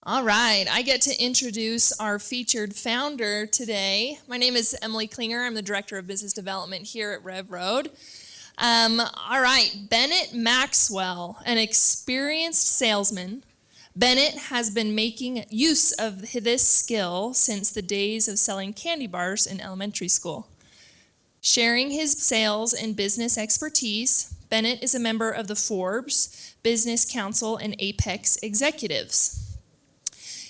All right, I get to introduce our featured founder today. My name is Emily Klinger. I'm the Director of Business Development here at RevRoad. All right, Bennett Maxwell, an experienced salesman. Bennett has been making use of this skill since the days of selling candy bars in elementary school. Sharing his sales and business expertise, Bennett is a member of the Forbes, Business Council, and Apex Executives.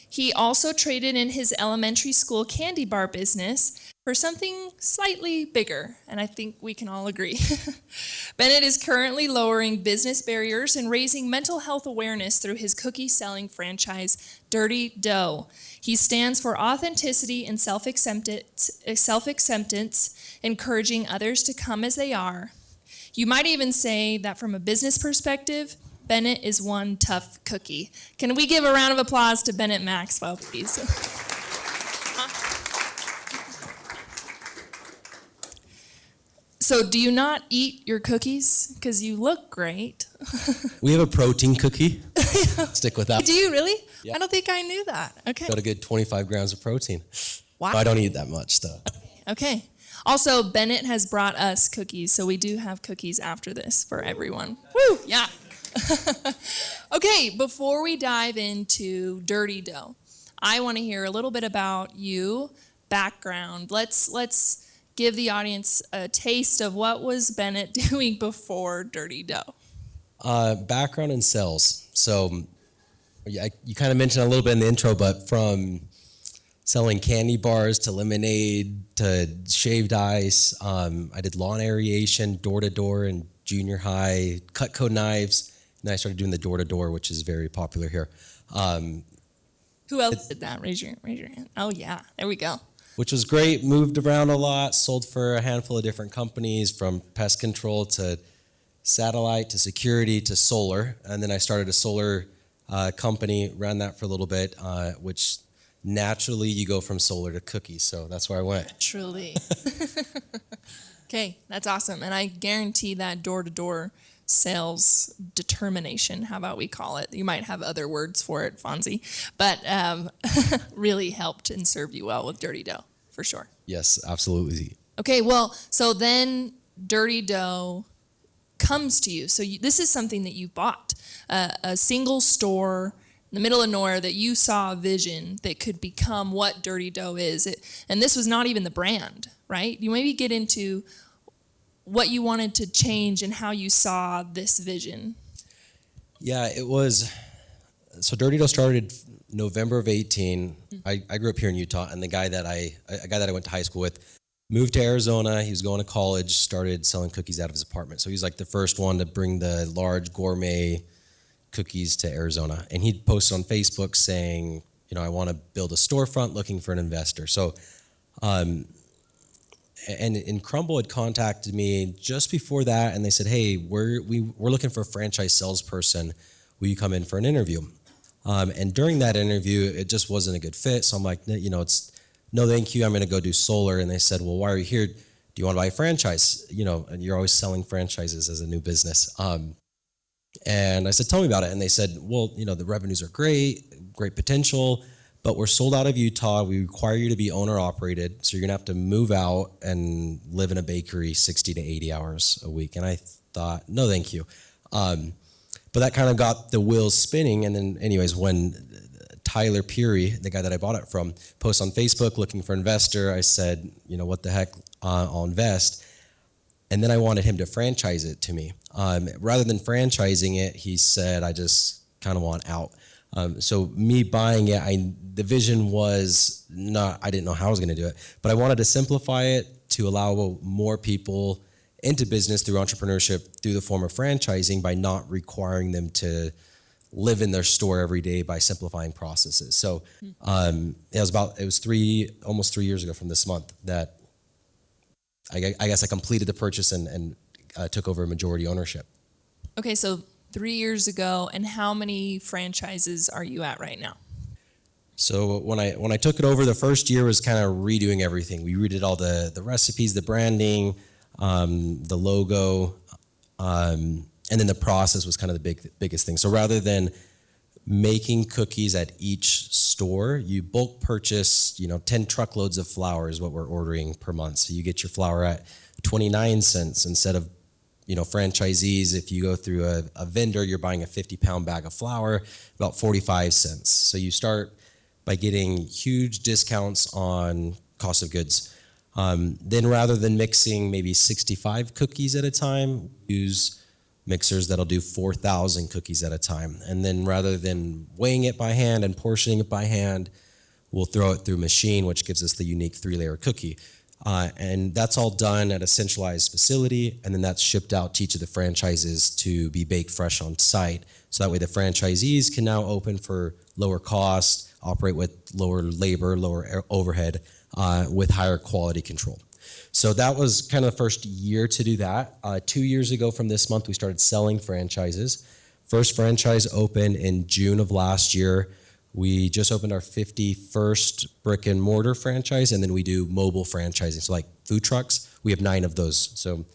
He also traded in his elementary school candy bar business for something slightly bigger, and I think we can all agree. Bennett is currently lowering business barriers and raising mental health awareness through his cookie-selling franchise, Dirty Dough. He stands for authenticity and self-acceptance, encouraging others to come as they are. You might even say that from a business perspective, Bennett is one tough cookie. Can we give a round of applause to Bennett Maxwell, please? So do you not eat your cookies? Because you look great. We have a protein cookie. Stick with that. Do you really? Yeah. I don't think I knew that. Okay. Got a good 25 grams of protein. Wow. I don't eat that much, though. Okay. Also, Bennett has brought us cookies, so we do have cookies after this for everyone. Woo! Yeah. Okay, before we dive into Dirty Dough, I want to hear a little bit about you, background. Let's give the audience a taste of what was Bennett doing before Dirty Dough. Background in sales. So yeah, you kind of mentioned a little bit in the intro, but from selling candy bars to lemonade to shaved ice, I did lawn aeration, door-to-door in junior high, Cutco knives. And I started doing the door-to-door, which is very popular here. Who else did that? Raise your hand. Oh, yeah. There we go. Which was great. Moved around a lot. Sold for a handful of different companies, from pest control to satellite to security to solar. And then I started a solar company, ran that for a little bit, which naturally you go from solar to cookies. So that's where I went. Naturally. Okay, that's awesome. And I guarantee that door-to-door sales determination, how about we call it? You might have other words for it, Fonzie, but really helped and served you well with Dirty Dough, for sure. Yes, absolutely. Okay, well, so then Dirty Dough comes to you. So this is something that you bought, a single store in the middle of nowhere that you saw a vision that could become what Dirty Dough is. And this was not even the brand, right? You maybe get into what you wanted to change and how you saw this vision. Yeah, it was, so Dirty Dough started November of 18. I grew up here in Utah, and a guy that I went to high school with moved to Arizona. He was going to college, started selling cookies out of his apartment. So he was like the first one to bring the large gourmet cookies to Arizona. And he posted on Facebook saying, I want to build a storefront, looking for an investor. So, and Crumble had contacted me just before that, and they said, hey, we're looking for a franchise salesperson. Will you come in for an interview? And during that interview, it just wasn't a good fit. So I'm like, it's no thank you. I'm going to go do solar. And they said, well, why are you here? Do you want to buy a franchise? And you're always selling franchises as a new business. And I said, tell me about it. And they said, well, the revenues are great potential, but we're sold out of Utah. We require you to be owner operated. So you're going to have to move out and live in a bakery 60 to 80 hours a week. And I thought, no, thank you. But that kind of got the wheels spinning. And then anyways, when Tyler Peary, the guy that I bought it from, posts on Facebook looking for an investor, I said, what the heck, I'll invest. And then I wanted him to franchise it to me. Rather than franchising it, he said, I just kind of want out. So me buying it, the vision was not, I didn't know how I was going to do it, but I wanted to simplify it to allow more people into business through entrepreneurship through the form of franchising by not requiring them to live in their store every day, by simplifying processes. So it was almost 3 years ago from this month that I guess I completed the purchase and took over majority ownership. Okay, so 3 years ago, and how many franchises are you at right now? So when I took it over, the first year was kind of redoing everything. We redid all the recipes, the branding, the logo, and then the process was kind of the biggest thing. So rather than making cookies at each store. You bulk purchase, 10 truckloads of flour is what we're ordering per month. So you get your flour at 29 cents instead of, franchisees, if you go through a vendor, you're buying a 50-pound bag of flour, about 45 cents. So you start by getting huge discounts on cost of goods. Then rather than mixing maybe 65 cookies at a time, use mixers that'll do 4,000 cookies at a time. And then rather than weighing it by hand and portioning it by hand, we'll throw it through a machine, which gives us the unique 3-layer cookie. And that's all done at a centralized facility, and then that's shipped out to each of the franchises to be baked fresh on site. So that way the franchisees can now open for lower cost, operate with lower labor, lower overhead, with higher quality control. So that was kind of the first year to do that. 2 years ago from this month, we started selling franchises. First franchise opened in June of last year. We just opened our 51st brick and mortar franchise, and then we do mobile franchising. So like food trucks, we have 9 of those. So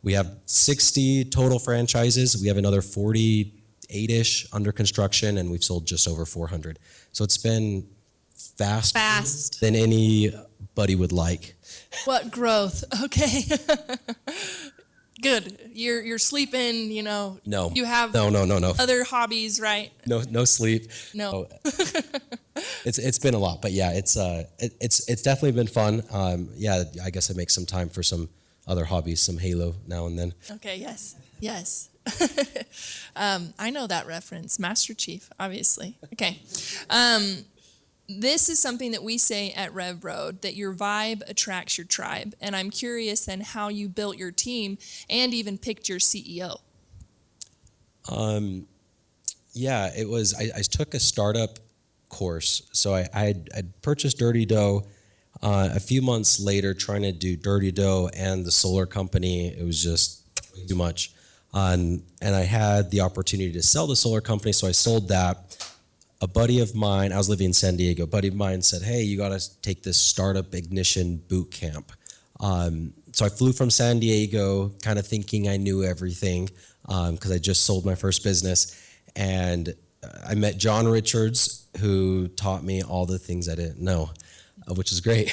we have 60 total franchises. We have another 48-ish under construction, and we've sold just over 400. So it's been fast than anybody would like. What growth? Okay. Good. You're sleeping, No. You have no. other hobbies, right? No sleep. No. It's been a lot, but yeah, it's definitely been fun. I guess I make some time for some other hobbies, some Halo now and then. Okay, yes. I know that reference, Master Chief, obviously. Okay. This is something that we say at RevRoad, that your vibe attracts your tribe. And I'm curious then how you built your team and even picked your CEO. It was, I took a startup course. So I'd purchased Dirty Dough. A few months later, trying to do Dirty Dough and the solar company, it was just too much. And I had the opportunity to sell the solar company, so I sold that. A buddy of mine, I was living in San Diego, a buddy of mine said, hey, you got to take this startup ignition boot camp. So I flew from San Diego, kind of thinking I knew everything, because I just sold my first business. And I met John Richards, who taught me all the things I didn't know, which is great.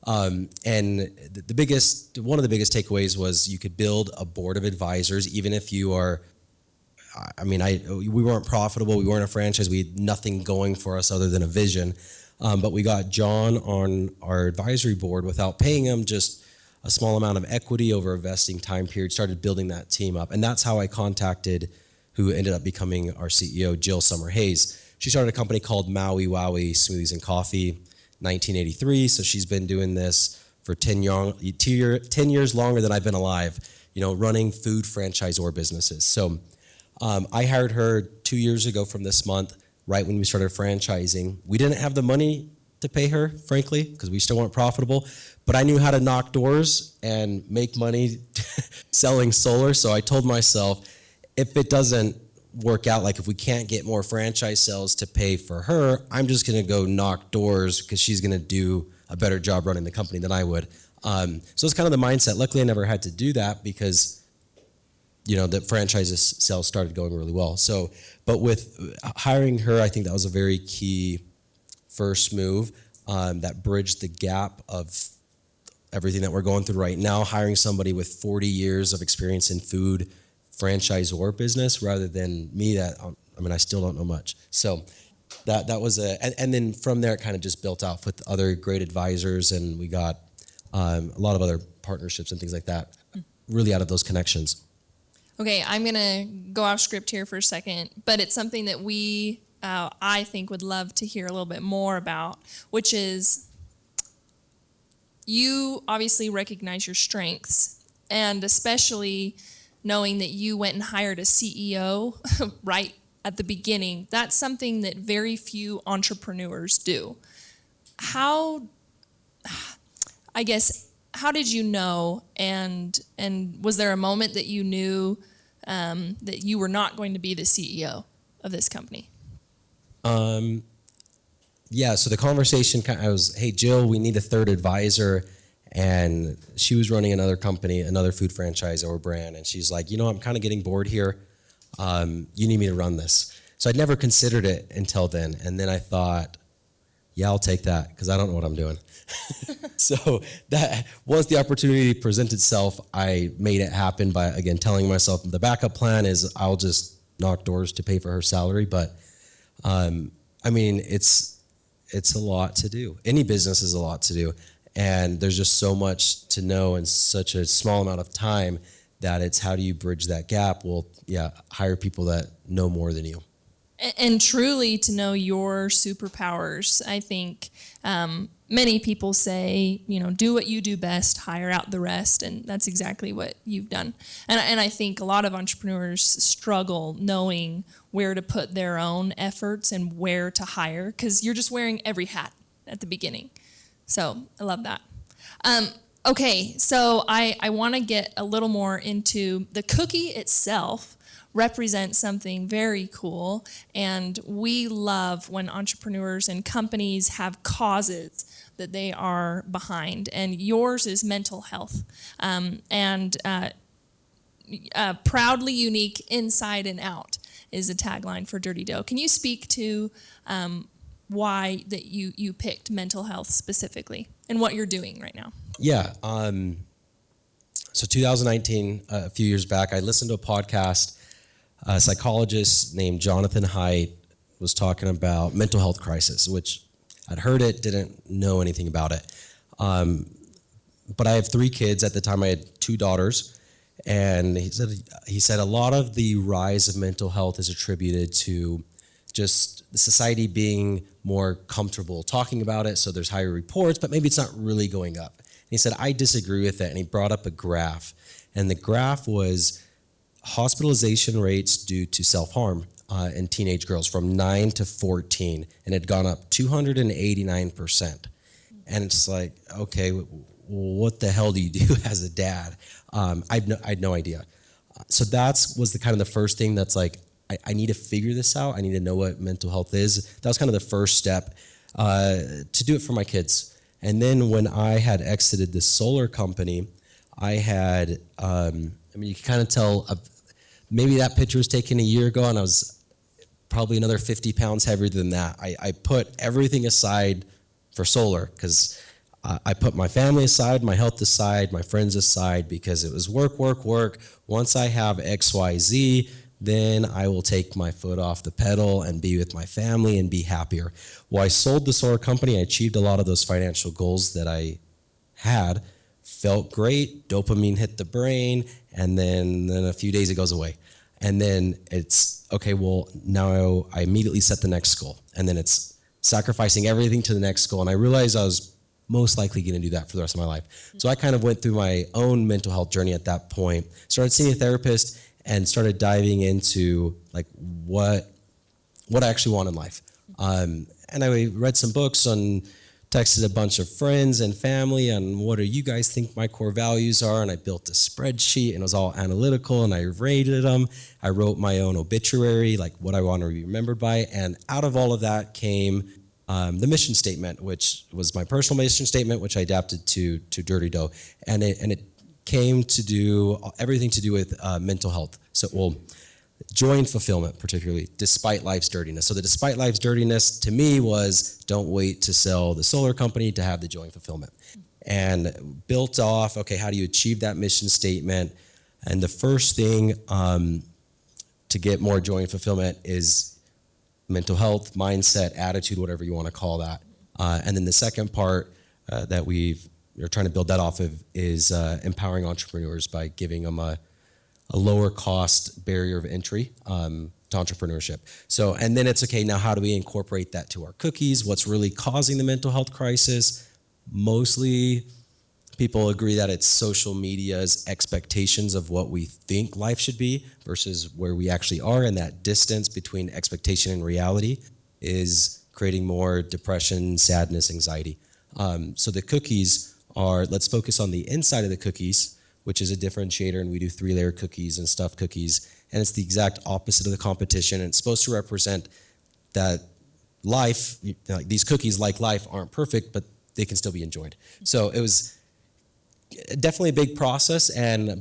And one of the biggest takeaways was you could build a board of advisors, even if you are, we weren't profitable, we weren't a franchise, we had nothing going for us other than a vision. But we got John on our advisory board without paying him, just a small amount of equity over a vesting time period, started building that team up. And that's how I contacted who ended up becoming our CEO, Jill Summer Hayes. She started a company called Maui Wowie Smoothies and Coffee, 1983. So she's been doing this for 10 years longer than I've been alive, running food franchisor businesses. So I hired her 2 years ago from this month, right when we started franchising. We didn't have the money to pay her, frankly, because we still weren't profitable, but I knew how to knock doors and make money selling solar. So I told myself, if it doesn't work out, like if we can't get more franchise sales to pay for her, I'm just going to go knock doors because she's going to do a better job running the company than I would. So it's kind of the mindset. Luckily, I never had to do that because the franchise sales started going really well. So, but with hiring her, I think that was a very key first move that bridged the gap of everything that we're going through right now, hiring somebody with 40 years of experience in food franchisor business rather than me I still don't know much. So that was and then from there it kind of just built out with other great advisors, and we got a lot of other partnerships and things like that, really out of those connections. Okay, I'm going to go off script here for a second, but it's something that I think would love to hear a little bit more about, which is you obviously recognize your strengths, and especially knowing that you went and hired a CEO right at the beginning. That's something that very few entrepreneurs do. How did you know, and was there a moment that you knew that you were not going to be the CEO of this company? So the conversation I was, hey, Jill, we need a third advisor. And she was running another company, another food franchise or brand. And she's like, I'm kind of getting bored here. You need me to run this. So I'd never considered it until then. And then I thought, yeah, I'll take that because I don't know what I'm doing. So that once the opportunity presented itself, I made it happen by, again, telling myself the backup plan is I'll just knock doors to pay for her salary. But I mean, it's a lot to do. Any business is a lot to do. And there's just so much to know in such a small amount of time that it's how do you bridge that gap? Well, yeah, hire people that know more than you. And truly to know your superpowers. I think many people say, do what you do best, hire out the rest, and that's exactly what you've done. And I think a lot of entrepreneurs struggle knowing where to put their own efforts and where to hire, because you're just wearing every hat at the beginning. So I love that. Okay, so I want to get a little more into the cookie itself. Represents something very cool, and we love when entrepreneurs and companies have causes that they are behind, and yours is mental health, and proudly unique inside and out is a tagline for Dirty Dough. Can you speak to why that you picked mental health specifically and what you're doing right now? Yeah, so 2019, a few years back, I listened to a podcast. A psychologist named Jonathan Haidt was talking about mental health crisis, which I'd heard it, didn't know anything about it. But I have 3 kids. At the time I had 2 daughters. And he said a lot of the rise of mental health is attributed to just the society being more comfortable talking about it. So there's higher reports, but maybe it's not really going up. And he said, I disagree with that. And he brought up a graph. And the graph was hospitalization rates due to self-harm in teenage girls from 9 to 14, and it had gone up 289%. And it's like, okay, what the hell do you do as a dad? I had no idea. So was the kind of the first thing that's like, I need to figure this out. I need to know what mental health is. That was kind of the first step to do it for my kids. And then when I had exited the solar company, I had, you can kind of tell, maybe that picture was taken a year ago and I was probably another 50 pounds heavier than that. I put everything aside for solar because I put my family aside, my health aside, my friends aside, because it was work, work, work. Once I have X, Y, Z, then I will take my foot off the pedal and be with my family and be happier. Well, I sold the solar company. I achieved a lot of those financial goals that I had. Felt great, dopamine hit the brain, and then a few days it goes away. And then it's, okay, well, now I immediately set the next goal. And then it's sacrificing everything to the next goal. And I realized I was most likely going to do that for the rest of my life. So I kind of went through my own mental health journey at that point, started seeing a therapist, and started diving into like what I actually want in life. And I read some books on, texted a bunch of friends and family on what do you guys think my core values are, and I built a spreadsheet and it was all analytical and I rated them. I wrote my own obituary, like what I want to be remembered by, and out of all of that came the mission statement, which was my personal mission statement, which I adapted to Dirty Dough, and it came to do everything to do with mental health. So, well, joy and fulfillment, particularly, despite life's dirtiness. So the despite life's dirtiness to me was don't wait to sell the solar company to have the joy and fulfillment. And built off, okay, how do you achieve that mission statement? And the first thing to get more joy and fulfillment is mental health, mindset, attitude, whatever you want to call that. And then the second part that we're trying to build that off of is empowering entrepreneurs by giving them a lower cost barrier of entry to entrepreneurship. So, and then it's okay, now how do we incorporate that to our cookies? What's really causing the mental health crisis? Mostly people agree that it's social media's expectations of what we think life should be versus where we actually are, and that distance between expectation and reality is creating more depression, sadness, anxiety. So the cookies are, let's focus on the inside of the cookies, which is a differentiator, and we do 3-layer cookies and stuffed cookies, and it's the exact opposite of the competition, and it's supposed to represent that life, like these cookies like life aren't perfect, but they can still be enjoyed. So it was definitely a big process,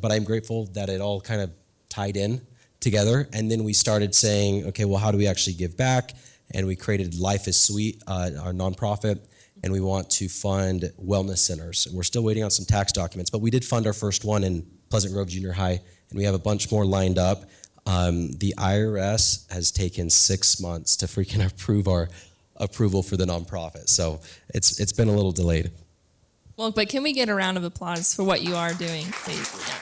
but I'm grateful that it all kind of tied in together. And then we started saying, okay, well, how do we actually give back? And we created Life is Sweet, our nonprofit, and we want to fund wellness centers. And we're still waiting on some tax documents, but we did fund our first one in Pleasant Grove Junior High, and we have a bunch more lined up. The IRS has taken 6 months to freaking approve our approval for the nonprofit. So it's been a little delayed. Well, but can we get a round of applause for what you are doing, please? Yeah.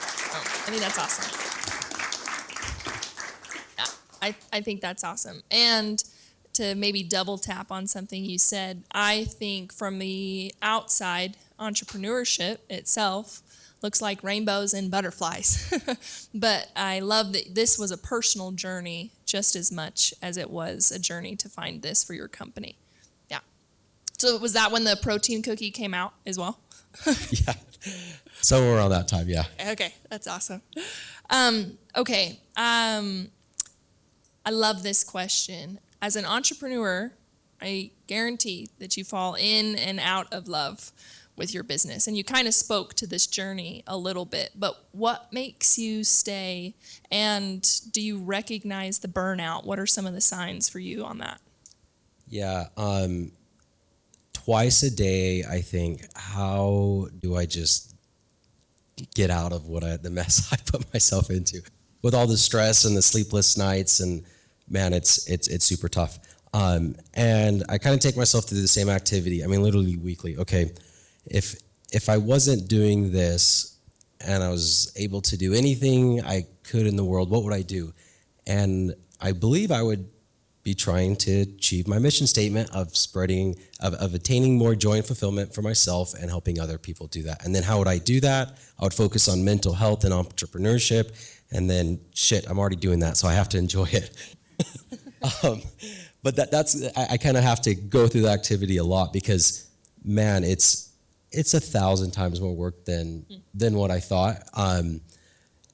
I think that's awesome. Yeah, I think that's awesome. And to maybe double tap on something you said, I think from the outside, entrepreneurship itself looks like rainbows and butterflies. But I love that this was a personal journey just as much as it was a journey to find this for your company. Yeah. So was that when the protein cookie came out as well? Yeah. So around that time, yeah. Okay, that's awesome. Okay. I love this question. As an entrepreneur, I guarantee that you fall in and out of love with your business. And you kind of spoke to this journey a little bit, but what makes you stay? And do you recognize the burnout? What are some of the signs for you on that? Yeah. Twice a day, I think, how do I just get out of the mess I put myself into with all the stress and the sleepless nights, and man, it's super tough. And I kind of take myself through the same activity. I mean, literally weekly. Okay, if I wasn't doing this and I was able to do anything I could in the world, what would I do? And I believe I would be trying to achieve my mission statement of attaining more joy and fulfillment for myself and helping other people do that. And then how would I do that? I would focus on mental health and entrepreneurship. And then I'm already doing that, so I have to enjoy it. But I kind of have to go through the activity a lot because, man, it's 1,000 times more work than what I thought.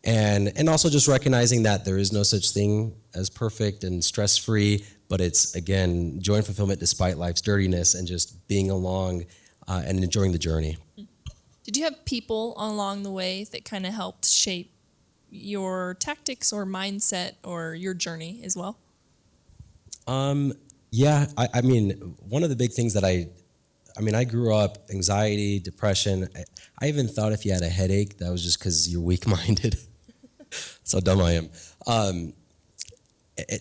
And also just recognizing that there is no such thing as perfect and stress-free, but it's, again, joy and fulfillment despite life's dirtiness and just being along and enjoying the journey. Did you have people along the way that kind of helped shape your tactics or mindset or your journey as well? Yeah, I mean, one of the big things that I grew up, anxiety, depression. I even thought if you had a headache, that was just because you're weak-minded. So dumb I am.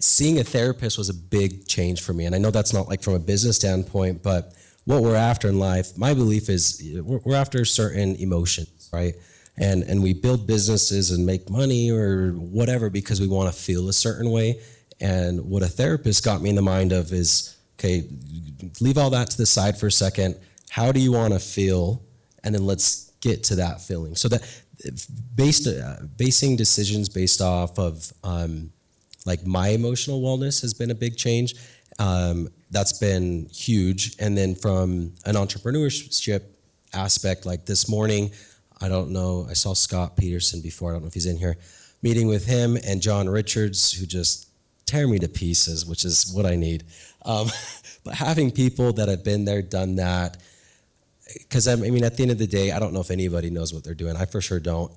Seeing a therapist was a big change for me. And I know that's not like from a business standpoint, but what we're after in life, my belief is we're after certain emotions, right? And we build businesses and make money or whatever because we want to feel a certain way. And what a therapist got me in the mind of is, okay, leave all that to the side for a second. How do you want to feel? And then let's get to that feeling. So that basing decisions based off of like my emotional wellness has been a big change. That's been huge. And then from an entrepreneurship aspect, like this morning, I don't know, I saw Scott Peterson before, I don't know if he's in here, meeting with him and John Richards, who just tear me to pieces, which is what I need. But having people that have been there, done that, because I mean, at the end of the day, I don't know if anybody knows what they're doing. I for sure don't.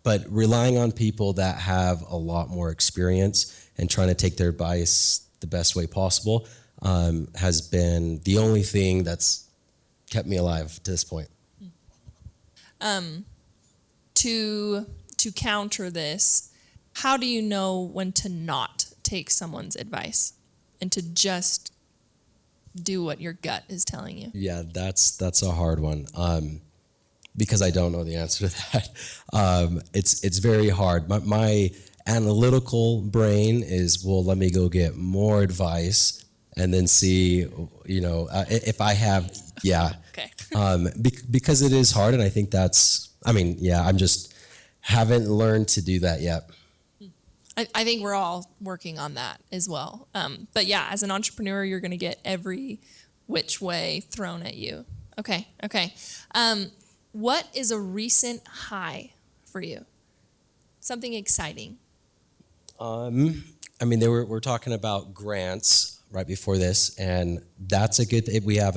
But relying on people that have a lot more experience and trying to take their advice the best way possible has been the only thing that's kept me alive to this point. To counter this, how do you know when to not take someone's advice and to just do what your gut is telling you? Yeah, that's a hard one because I don't know the answer to that. It's very hard. My analytical brain is, well, let me go get more advice and then see, if I have, yeah. Okay. Because it is hard, and I think I'm just haven't learned to do that yet. I think we're all working on that as well. But yeah, as an entrepreneur, you're going to get every which way thrown at you. Okay. What is a recent high for you? Something exciting. We're talking about grants right before this, and that's a good thing. We have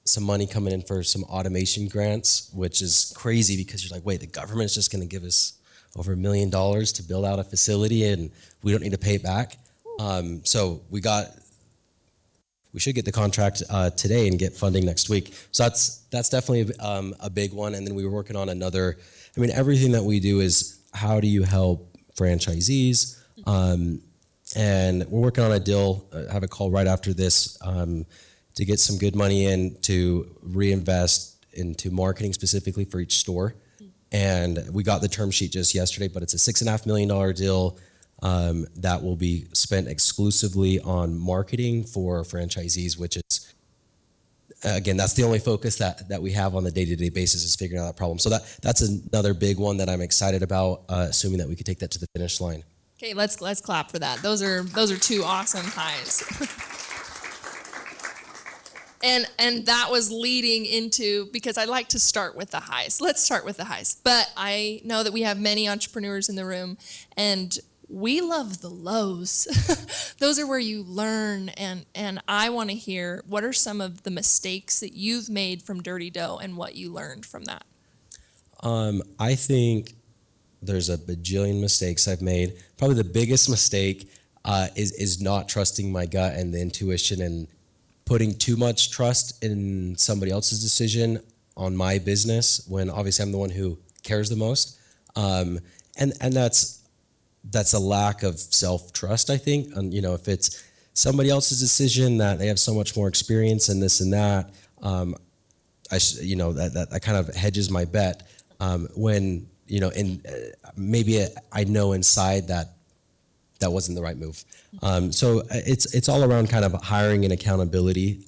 some money coming in for some automation grants, which is crazy because you're like, wait, the government is just going to give us over $1 million to build out a facility, and we don't need to pay it back. So we should get the contract today and get funding next week. So that's definitely a big one. And then we were working on another. I mean, everything that we do is how do you help franchisees? And we're working on a deal. I have a call right after this to get some good money in to reinvest into marketing specifically for each store. And we got the term sheet just yesterday, but it's a $6.5 million deal that will be spent exclusively on marketing for franchisees, which is, again, that's the only focus that we have on the day-to-day basis is figuring out that problem. So that's another big one that I'm excited about, assuming that we could take that to the finish line. Okay, let's clap for that. Those are two awesome highs. And that was leading into, because I like to start with the highs. Let's start with the highs. But I know that we have many entrepreneurs in the room, and we love the lows. Those are where you learn, and I want to hear, what are some of the mistakes that you've made from Dirty Dough and what you learned from that? I think there's a bajillion mistakes I've made. Probably the biggest mistake is not trusting my gut and the intuition and putting too much trust in somebody else's decision on my business when obviously I'm the one who cares the most. And that's a lack of self-trust, I think. And, if it's somebody else's decision that they have so much more experience in this and that, that kind of hedges my bet. When, maybe I know inside that wasn't the right move. So it's all around kind of hiring and accountability,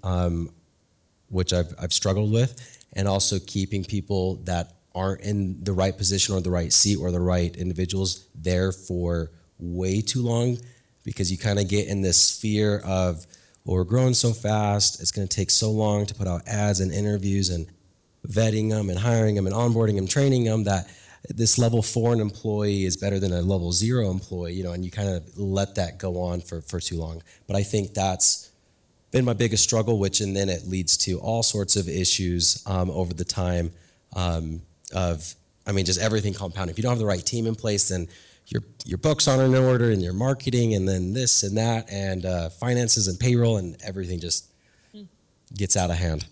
which I've struggled with, and also keeping people that aren't in the right position or the right seat or the right individuals there for way too long, because you kind of get in this fear of, well, we're growing so fast, it's going to take so long to put out ads and interviews and vetting them and hiring them and onboarding them, training them, that this level 4 employee is better than a level 0 employee, and you kind of let that go on for too long. But I think that's been my biggest struggle, and then it leads to all sorts of issues over the time just everything compounding. If you don't have the right team in place, then your books aren't in order, and your marketing, and then this and that, and finances and payroll, and everything just gets out of hand.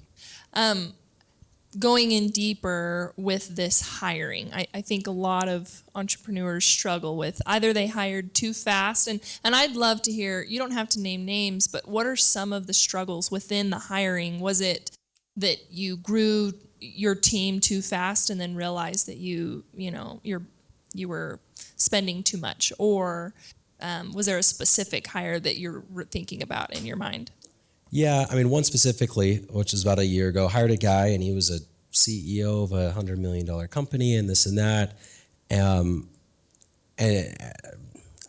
Going in deeper with this hiring, I think a lot of entrepreneurs struggle with either they hired too fast, and I'd love to hear, you don't have to name names, but what are some of the struggles within the hiring? Was it that you grew your team too fast and then realized that you were spending too much, or was there a specific hire that you're thinking about in your mind? Yeah, one specifically, which was about a year ago, hired a guy, and he was a CEO of a $100 million company and this and that. And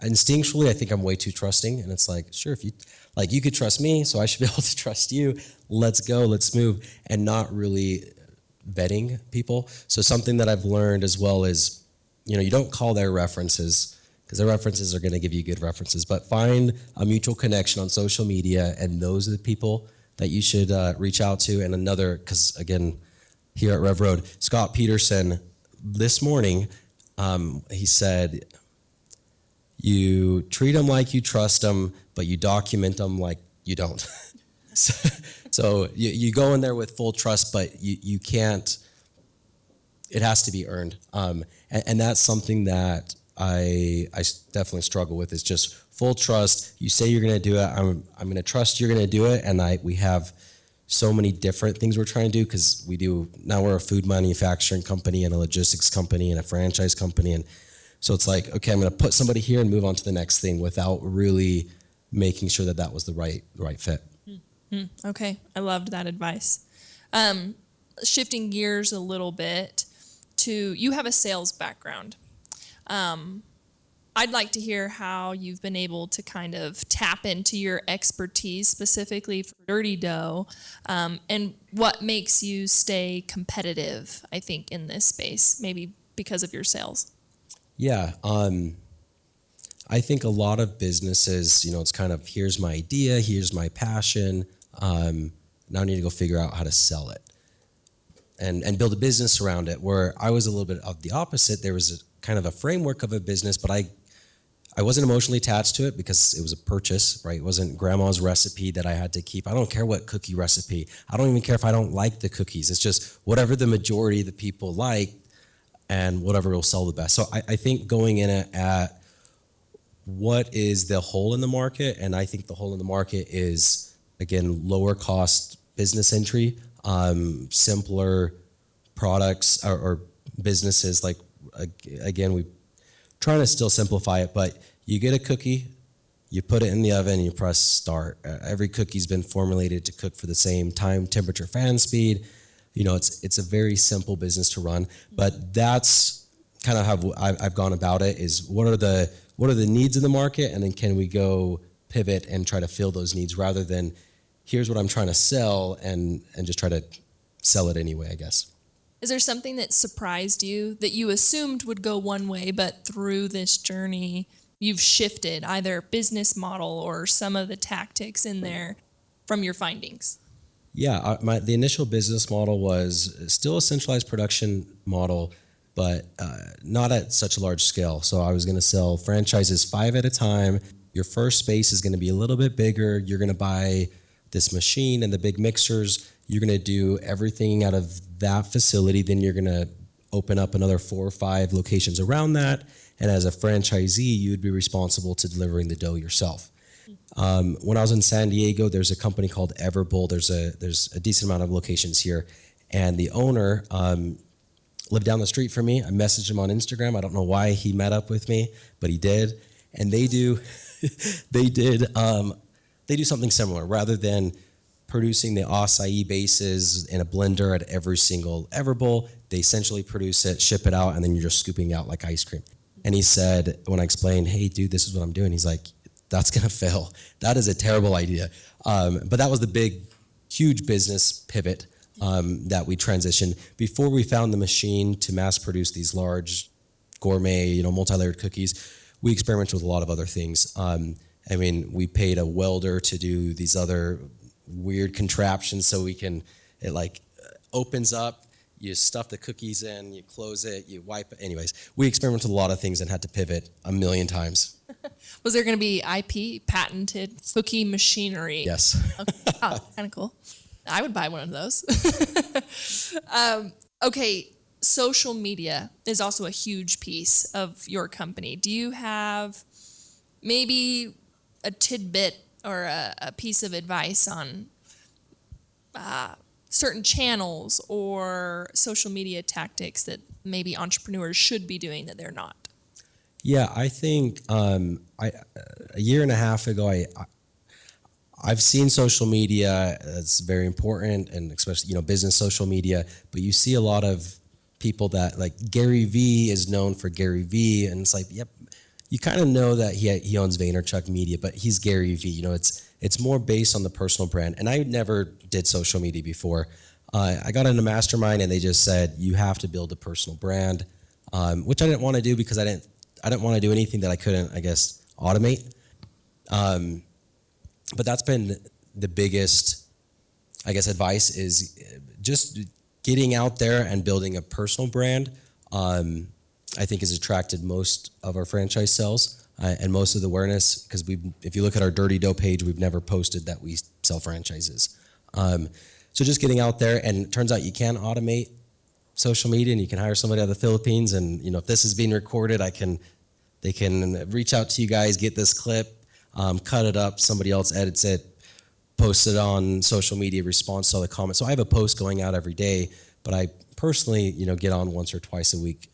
instinctually, I think I'm way too trusting. And it's like, sure, if you could trust me, so I should be able to trust you. Let's go, let's move, and not really vetting people. So something that I've learned as well is, you don't call their references, because their references are going to give you good references, but find a mutual connection on social media, and those are the people that you should reach out to. And another, because again, here at RevRoad, Scott Peterson, this morning, he said, you treat them like you trust them, but you document them like you don't. So you go in there with full trust, but you can't, it has to be earned. And that's something that I definitely struggle with, is just full trust. You say you're going to do it. I'm going to trust you're going to do it. And we have so many different things we're trying to do, because we're a food manufacturing company and a logistics company and a franchise company. And so it's like, okay, I'm going to put somebody here and move on to the next thing without really making sure that was the right fit. Okay, I loved that advice. Shifting gears a little bit to, you have a sales background. I'd like to hear how you've been able to kind of tap into your expertise specifically for Dirty Dough, and what makes you stay competitive, I think, in this space, maybe because of your sales. Yeah, I think a lot of businesses, it's kind of, here's my idea, here's my passion, now I need to go figure out how to sell it and build a business around it, where I was a little bit of the opposite. There was kind of a framework of a business, but I wasn't emotionally attached to it because it was a purchase, right? It wasn't grandma's recipe that I had to keep. I don't care what cookie recipe. I don't even care if I don't like the cookies. It's just whatever the majority of the people like and whatever will sell the best. So I think going in at what is the hole in the market, and I think the hole in the market is, again, lower cost business entry, simpler products or businesses. Like, again, we trying to still simplify it, but you get a cookie, you put it in the oven, and you press start. Every cookie's been formulated to cook for the same time, temperature, fan speed. It's a very simple business to run, but that's kind of how I've gone about it. Is what are the needs of the market, and then can we go pivot and try to fill those needs rather than here's what I'm trying to sell and just try to sell it anyway, I guess. Is there something that surprised you that you assumed would go one way, but through this journey, you've shifted either business model or some of the tactics in there from your findings? Yeah, the initial business model was still a centralized production model, but not at such a large scale. So I was going to sell franchises 5 at a time. Your first space is going to be a little bit bigger. You're going to buy this machine and the big mixers. You're going to do everything out of that facility. Then you're going to open up another 4 or 5 locations around that. And as a franchisee, you'd be responsible to delivering the dough yourself. When I was in San Diego, there's a company called RevRoad. There's a decent amount of locations here. And the owner lived down the street from me. I messaged him on Instagram. I don't know why he met up with me, but he did. And they do something similar. Rather than producing the acai bases in a blender at every single Everbowl, they essentially produce it, ship it out, and then you're just scooping out like ice cream. And he said, when I explained, hey, dude, this is what I'm doing, he's like, that's going to fail. That is a terrible idea. But that was the big, huge business pivot that we transitioned. Before we found the machine to mass produce these large gourmet, multi-layered cookies, we experimented with a lot of other things. We paid a welder to do these other weird contraptions so it opens up, you stuff the cookies in, you close it, you wipe it. Anyways, we experimented with a lot of things and had to pivot a million times. Was there going to be IP, patented cookie machinery? Yes. Okay. Oh, kind of cool. I would buy one of those. Okay, social media is also a huge piece of your company. Do you have maybe a tidbit or a piece of advice on certain channels or social media tactics that maybe entrepreneurs should be doing that they're not? Yeah, I think a year and a half ago, I've seen social media. It's very important, and especially business social media. But you see a lot of people that, like, Gary Vee is known for Gary Vee, and it's like, yep, you kind of know that he owns Vaynerchuk Media, but he's Gary Vee. It's more based on the personal brand. And I never did social media before. I got in a mastermind, and they just said you have to build a personal brand, which I didn't want to do because I didn't want to do anything that I couldn't, I guess, automate. But that's been the biggest, I guess, advice is just getting out there and building a personal brand. I think has attracted most of our franchise sales and most of the awareness, because if you look at our Dirty Dough page, we've never posted that we sell franchises. So just getting out there, and it turns out you can automate social media, and you can hire somebody out of the Philippines, and if this is being recorded, they can reach out to you guys, get this clip, cut it up, somebody else edits it, post it on social media, response to all the comments. So I have a post going out every day, but I personally, get on once or twice a week.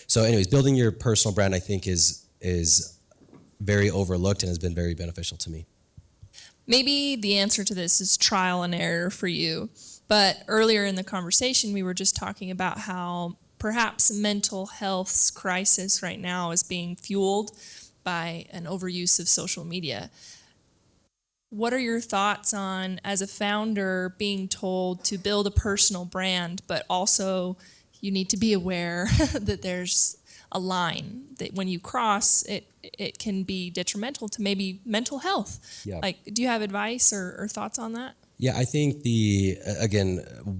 So anyways, building your personal brand, I think, is very overlooked and has been very beneficial to me. Maybe the answer to this is trial and error for you. But earlier in the conversation, we were just talking about how perhaps mental health's crisis right now is being fueled by an overuse of social media. What are your thoughts on, as a founder, being told to build a personal brand, but also you need to be aware that there's a line that when you cross, it can be detrimental to maybe mental health? Yeah. Do you have advice or thoughts on that? Yeah, I think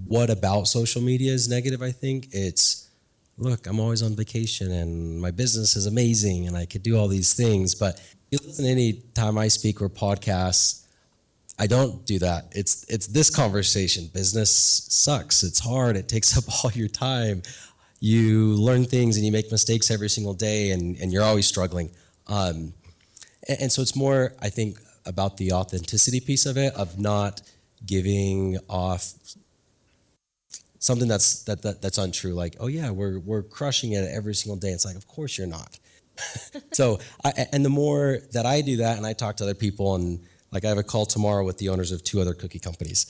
what about social media is negative. I think it's look, I'm always on vacation and my business is amazing and I could do all these things. But you listen any time I speak or podcasts, I don't do that. It's this conversation. Business sucks. It's hard. It takes up all your time. You learn things and you make mistakes every single day and you're always struggling. And so it's more, I think, about the authenticity piece of it, of not giving off something that's untrue. Like, oh yeah, we're crushing it every single day. It's like, of course you're not. So, and the more that I do that, and I talk to other people, and like I have a call tomorrow with the owners of 2 other cookie companies,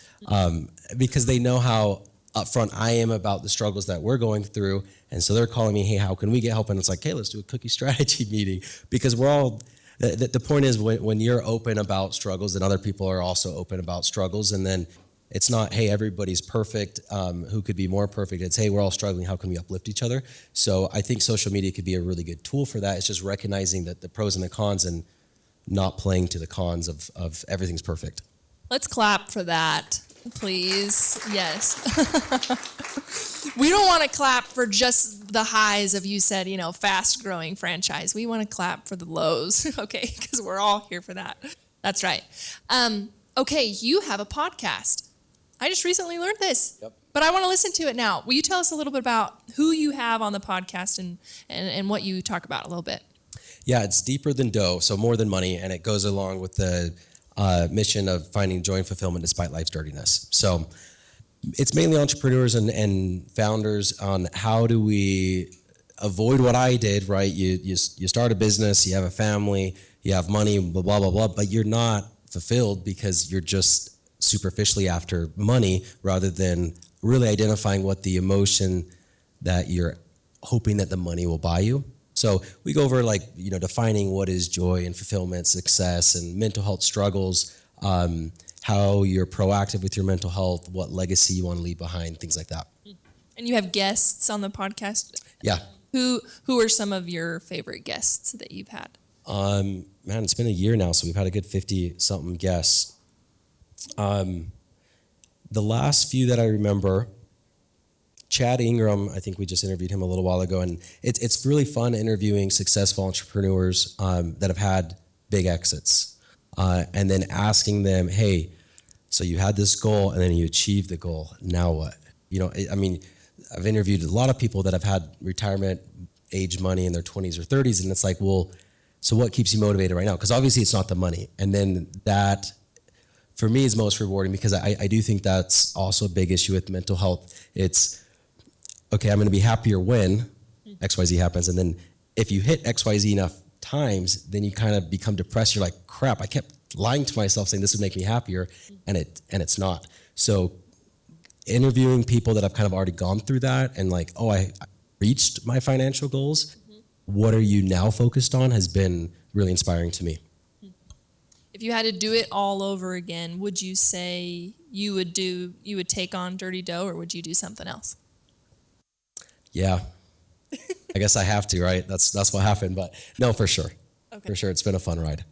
because they know how upfront I am about the struggles that we're going through, and so they're calling me, hey, how can we get help? And it's like, hey, let's do a cookie strategy meeting, because we're all. The point is when you're open about struggles, then other people are also open about struggles, and then it's not, hey, everybody's perfect, who could be more perfect. It's, hey, we're all struggling. How can we uplift each other? So I think social media could be a really good tool for that. It's just recognizing that the pros and the cons and not playing to the cons of everything's perfect. Let's clap for that, please. Yes. We don't want to clap for just the highs of, you said, fast growing franchise. We want to clap for the lows, okay? Because we're all here for that. That's right. Okay, you have a podcast. I just recently learned this, but I want to listen to it now. Will you tell us a little bit about who you have on the podcast and what you talk about a little bit? Yeah, it's deeper than dough, so more than money, and it goes along with the mission of finding joy and fulfillment despite life's dirtiness. So it's mainly entrepreneurs and founders on how do we avoid what I did, right? You start a business, you have a family, you have money, blah, blah, blah, blah, but you're not fulfilled because you're just superficially after money rather than really identifying what the emotion that you're hoping that the money will buy you. So we go over defining what is joy and fulfillment, success, and mental health struggles, how you're proactive with your mental health, what legacy you want to leave behind, things like that. And you have guests on the podcast? Yeah. Who are some of your favorite guests that you've had? Man, it's been a year now, so we've had a good 50-something guests. The last few that I remember, Chad Ingram, I think we just interviewed him a little while ago, and it's really fun interviewing successful entrepreneurs that have had big exits, and then asking them, hey, so you had this goal and then you achieved the goal, now what? I've interviewed a lot of people that have had retirement age money in their 20s or 30s, and it's like, well, so what keeps you motivated right now? Because obviously it's not the money. And then that, for me, is most rewarding, because I do think that's also a big issue with mental health. It's, okay, I'm going to be happier when XYZ happens. And then if you hit XYZ enough times, then you kind of become depressed. You're like, crap, I kept lying to myself saying this would make me happier, and it's not. So interviewing people that have kind of already gone through that and like, oh, I reached my financial goals. What are you now focused on has been really inspiring to me. If you had to do it all over again, would you say you would take on Dirty Dough, or would you do something else? Yeah, I guess I have to, right? That's what happened, but no, for sure. Okay. For sure, it's been a fun ride.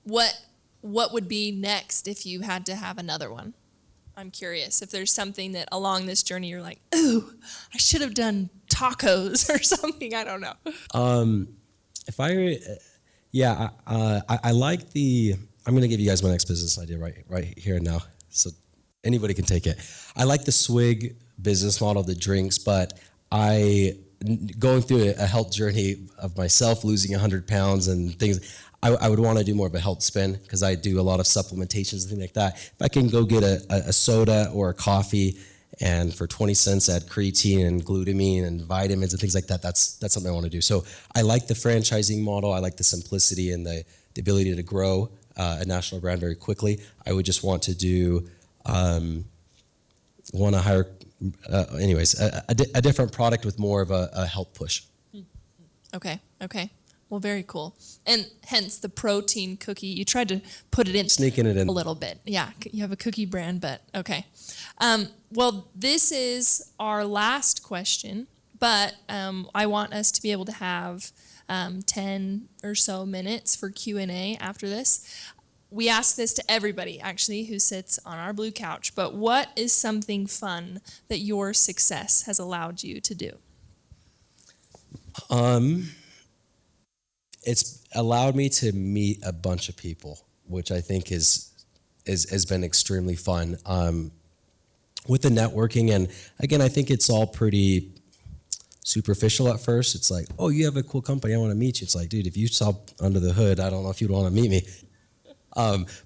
What would be next if you had to have another one? I'm curious if there's something that along this journey you're like, ooh, I should have done tacos or something. I don't know. I like I'm going to give you guys my next business idea right here and now, so anybody can take it. I like the swig business model of the drinks, but going through a health journey of myself, losing 100 pounds and things, I would want to do more of a health spin, because I do a lot of supplementations and things like that. If I can go get a soda or a coffee and for 20 cents add creatine and glutamine and vitamins and things like that, that's something I want to do. So I like the franchising model. I like the simplicity and the ability to grow a national brand very quickly. I would just want to do, want to hire, a different product with more of a health push. Okay. Well, very cool. And hence the protein cookie. You tried to put it in. Sneaking it in. A little bit. Yeah, you have a cookie brand, but okay. Well, this is our last question, but I want us to be able to have 10 or so minutes for Q&A after this. We ask this to everybody, actually, who sits on our blue couch, but what is something fun that your success has allowed you to do? It's allowed me to meet a bunch of people, which I think has been extremely fun. With the networking, and again, I think it's all pretty superficial at first. It's like, oh, you have a cool company, I want to meet you. It's like, dude, if you saw under the hood, I don't know if you'd want to meet me.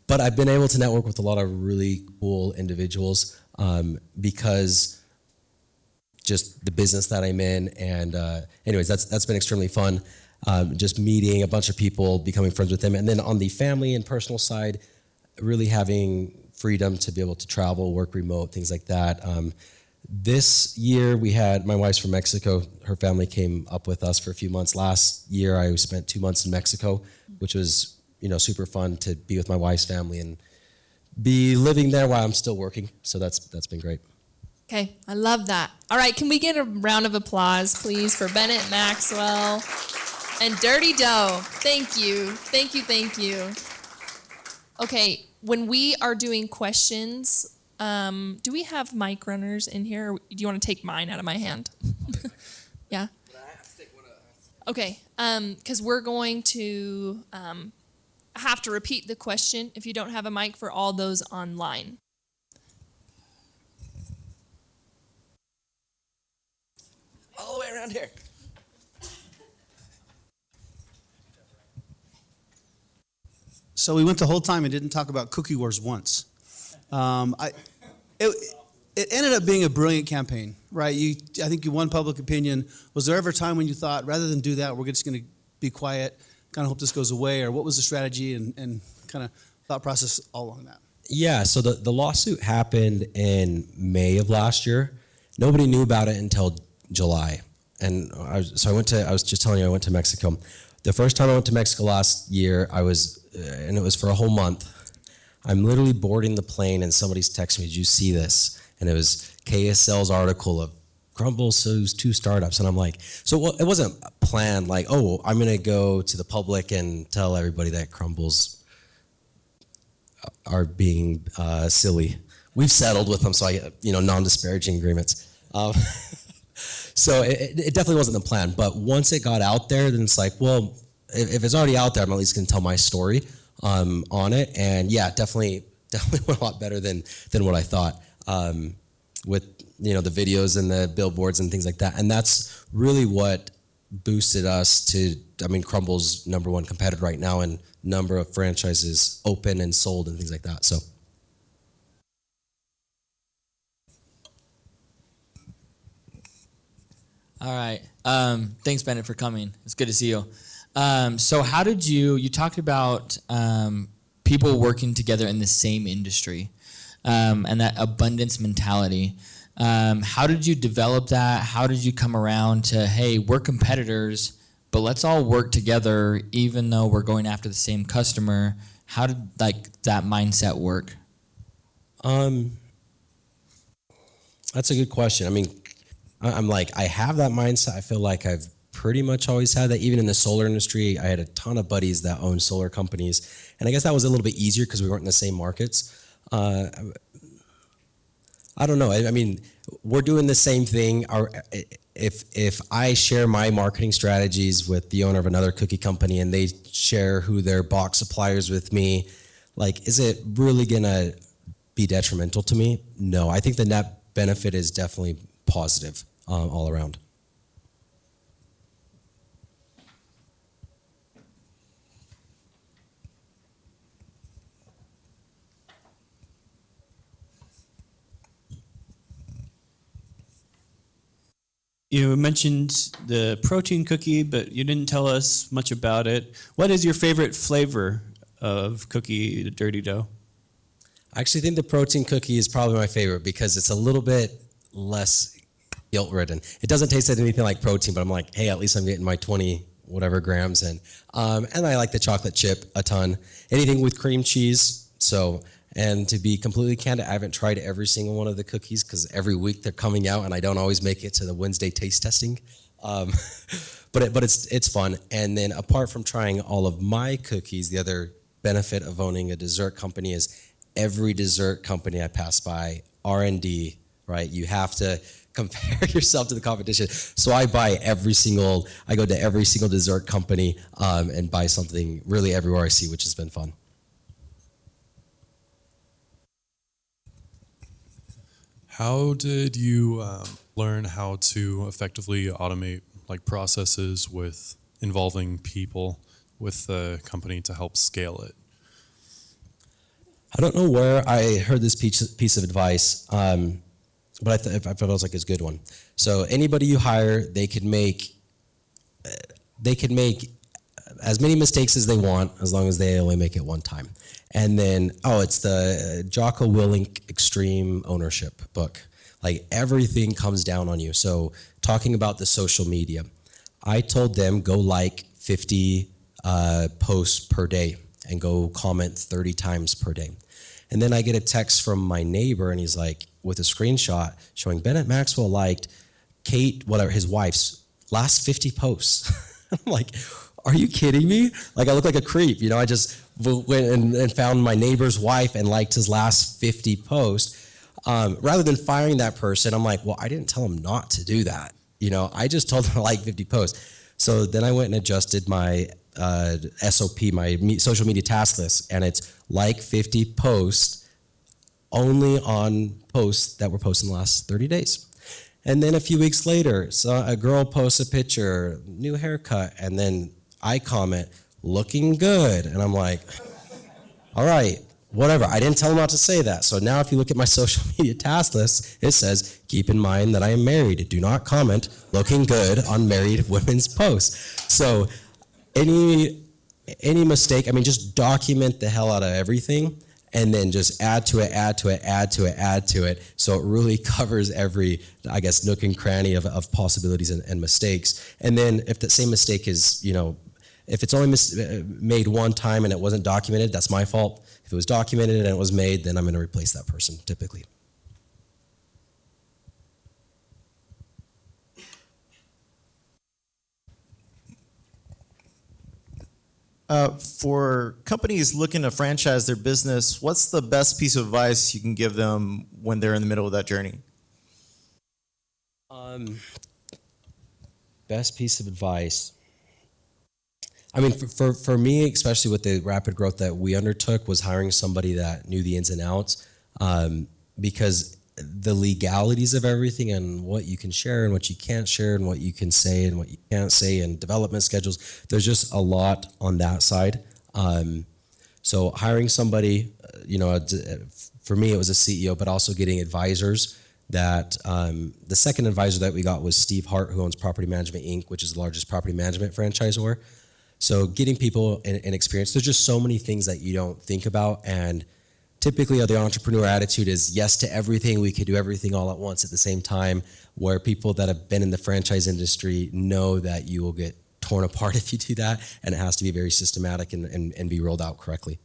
But I've been able to network with a lot of really cool individuals because just the business that I'm in. And anyways, that's been extremely fun. Just meeting a bunch of people, becoming friends with them. And then on the family and personal side, really having freedom to be able to travel, work remote, things like that. This year we had, my wife's from Mexico. Her family came up with us for a few months. Last year I spent 2 months in Mexico, which was, super fun to be with my wife's family and be living there while I'm still working. So that's been great. Okay, I love that. All right, can we get a round of applause, please, for Bennett Maxwell and Dirty Dough? Thank you, thank you, thank you. Okay, when we are doing questions, do we have mic runners in here? Or do you want to take mine out of my hand? Yeah? Okay, because we're going to have to repeat the question if you don't have a mic for all those online. All the way around here. So we went the whole time and didn't talk about Cookie Wars once. It ended up being a brilliant campaign, right? I think you won public opinion. Was there ever a time when you thought, rather than do that, we're just going to be quiet, kind of hope this goes away? Or what was the strategy and kind of thought process all along that? Yeah, so the lawsuit happened in May of last year. Nobody knew about it until July. And I was just telling you, I went to Mexico. The first time I went to Mexico last year, and it was for a whole month. I'm literally boarding the plane and somebody's texting me, did you see this? And it was KSL's article of Crumble sues 2 startups. And I'm like, so it wasn't planned like, oh, I'm going to go to the public and tell everybody that Crumbles are being silly. We've settled with them, so non-disparaging agreements. So it definitely wasn't the plan. But once it got out there, then it's like, well, if it's already out there, I'm at least going to tell my story on it. And yeah, definitely went a lot better than what I thought with the videos and the billboards and things like that. And that's really what boosted us to, Crumble's #1 competitor right now, and number of franchises open and sold and things like that. So. All right. Thanks, Bennett, for coming. It's good to see you. So how did you talked about people working together in the same industry and that abundance mentality. How did you develop that? How did you come around to, hey, we're competitors, but let's all work together even though we're going after the same customer? How did that mindset work? That's a good question. I have that mindset. I feel like I've pretty much always had that. Even in the solar industry, I had a ton of buddies that owned solar companies. And I guess that was a little bit easier because we weren't in the same markets. I don't know. We're doing the same thing. If I share my marketing strategies with the owner of another cookie company and they share who their box suppliers with me, is it really going to be detrimental to me? No. I think the net benefit is definitely positive all around. You mentioned the protein cookie, but you didn't tell us much about it. What is your favorite flavor of cookie Dirty Dough? I actually think the protein cookie is probably my favorite because it's a little bit less guilt-ridden. It doesn't taste like anything like protein, but I'm like, hey, at least I'm getting my 20 whatever grams in. And I like the chocolate chip a ton. Anything with cream cheese. And to be completely candid, I haven't tried every single one of the cookies because every week they're coming out and I don't always make it to the Wednesday taste testing. But it's fun. And then apart from trying all of my cookies, the other benefit of owning a dessert company is every dessert company I pass by, R&D right? You have to compare yourself to the competition. So I go to every single dessert company and buy something really everywhere I see, which has been fun. How did you learn how to effectively automate like processes with involving people with the company to help scale it? I don't know where I heard this piece of advice, but I thought it was like a good one. So anybody you hire, they could make as many mistakes as they want as long as they only make it one time. And then, it's the Jocko Willink Extreme Ownership book. Like everything comes down on you. So talking about the social media, I told them go like 50 posts per day and go comment 30 times per day. And then I get a text from my neighbor and he's like, with a screenshot showing Bennett Maxwell liked his wife's last 50 posts. I'm like, are you kidding me? Like I look like a creep, I just went and found my neighbor's wife and liked his last 50 posts. Rather than firing that person, I'm like, well, I didn't tell him not to do that. I just told him to like 50 posts. So then I went and adjusted my SOP, my social media task list, and it's like 50 posts only on posts that were posted in the last 30 days. And then a few weeks later, so a girl posts a picture, new haircut, and then I comment, looking good. And I'm like, all right, whatever. I didn't tell him not to say that. So now if you look at my social media task list, it says, keep in mind that I am married. Do not comment looking good on married women's posts. So any mistake, just document the hell out of everything and then just add to it. So it really covers every, nook and cranny of possibilities and mistakes. And then if the same mistake is, if it's only made one time and it wasn't documented, that's my fault. If it was documented and it was made, then I'm going to replace that person, typically. For companies looking to franchise their business, what's the best piece of advice you can give them when they're in the middle of that journey? Best piece of advice. For me, especially with the rapid growth that we undertook, was hiring somebody that knew the ins and outs, because the legalities of everything and what you can share and what you can't share and what you can say and what you can't say and development schedules, there's just a lot on that side. So hiring somebody, for me it was a CEO, but also getting advisors that, the second advisor that we got was Steve Hart, who owns Property Management Inc., which is the largest property management franchisor. So getting people in experience, there's just so many things that you don't think about, and typically the entrepreneur attitude is yes to everything. We could do everything all at once at the same time, where people that have been in the franchise industry know that you will get torn apart if you do that, and it has to be very systematic and be rolled out correctly.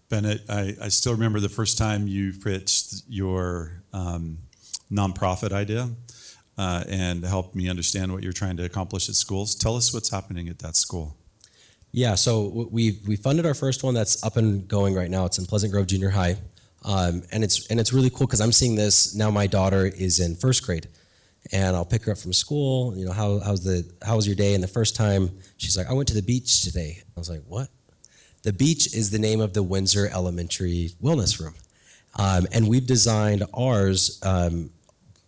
Bennett, I still remember the first time you pitched your nonprofit idea and helped me understand what you're trying to accomplish at schools. Tell us what's happening at that school. Yeah, so we funded our first one that's up and going right now. It's in Pleasant Grove Junior High, and it's really cool because I'm seeing this now. My daughter is in first grade, and I'll pick her up from school. How was your day? And the first time she's like, I went to the beach today. I was like, what? The beach is the name of the Windsor Elementary Wellness Room. And we've designed ours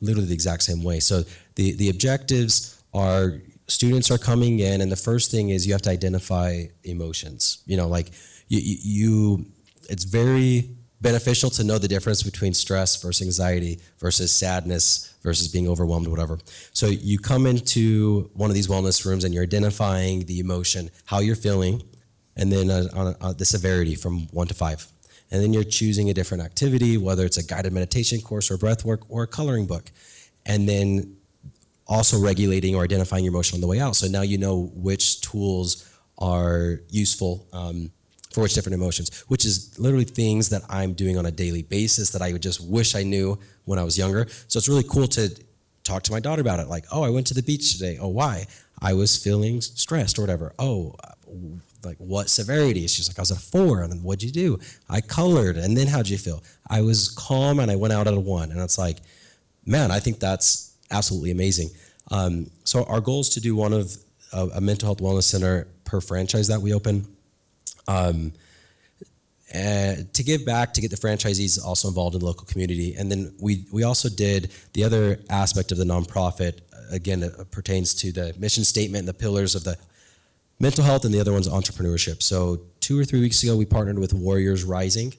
literally the exact same way. So the objectives are students are coming in, and the first thing is you have to identify emotions. It's very beneficial to know the difference between stress versus anxiety versus sadness versus being overwhelmed or whatever. So you come into one of these wellness rooms and you're identifying the emotion, how you're feeling, and then on the severity from 1 to 5. And then you're choosing a different activity, whether it's a guided meditation course or breath work or a coloring book. And then also regulating or identifying your emotion on the way out. So now you know which tools are useful for which different emotions, which is literally things that I'm doing on a daily basis that I would just wish I knew when I was younger. So it's really cool to talk to my daughter about it. Like, oh, I went to the beach today. Oh, why? I was feeling stressed or whatever. Oh, like what severity? She's like, I was at a 4. And then what'd you do? I colored. And then how'd you feel? I was calm and I went out at a 1. And it's like, man, I think that's absolutely amazing. So our goal is to do one of a mental health wellness center per franchise that we open. To give back, to get the franchisees also involved in the local community. And then we also did the other aspect of the nonprofit. Again, it pertains to the mission statement and the pillars of the mental health, and the other one's entrepreneurship. So 2 or 3 weeks ago, we partnered with Warriors Rising,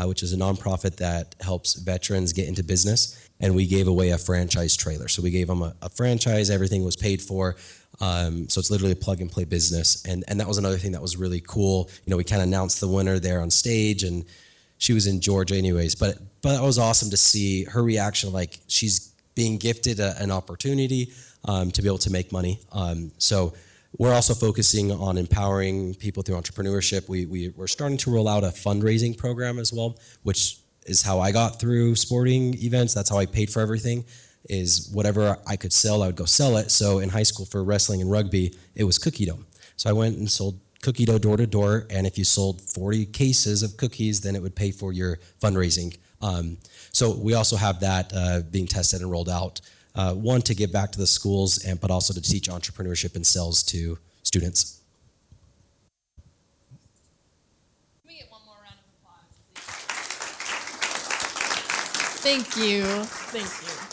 which is a nonprofit that helps veterans get into business. And we gave away a franchise trailer. So we gave them a franchise, everything was paid for. So it's literally a plug and play business. And that was another thing that was really cool. You know, we kind of announced the winner there on stage, and she was in Georgia anyways. But it was awesome to see her reaction, like she's being gifted an opportunity to be able to make money. So we're also focusing on empowering people through entrepreneurship. We're starting to roll out a fundraising program as well, which is how I got through sporting events. That's how I paid for everything, is whatever I could sell, I would go sell it. So in high school for wrestling and rugby, it was cookie dough. So I went and sold cookie dough door to door, and if you sold 40 cases of cookies, then it would pay for your fundraising. So we also have that being tested and rolled out. One, to give back to the schools, but also to teach entrepreneurship and sales to students. Can we get one more round of applause, please? Thank you. Thank you.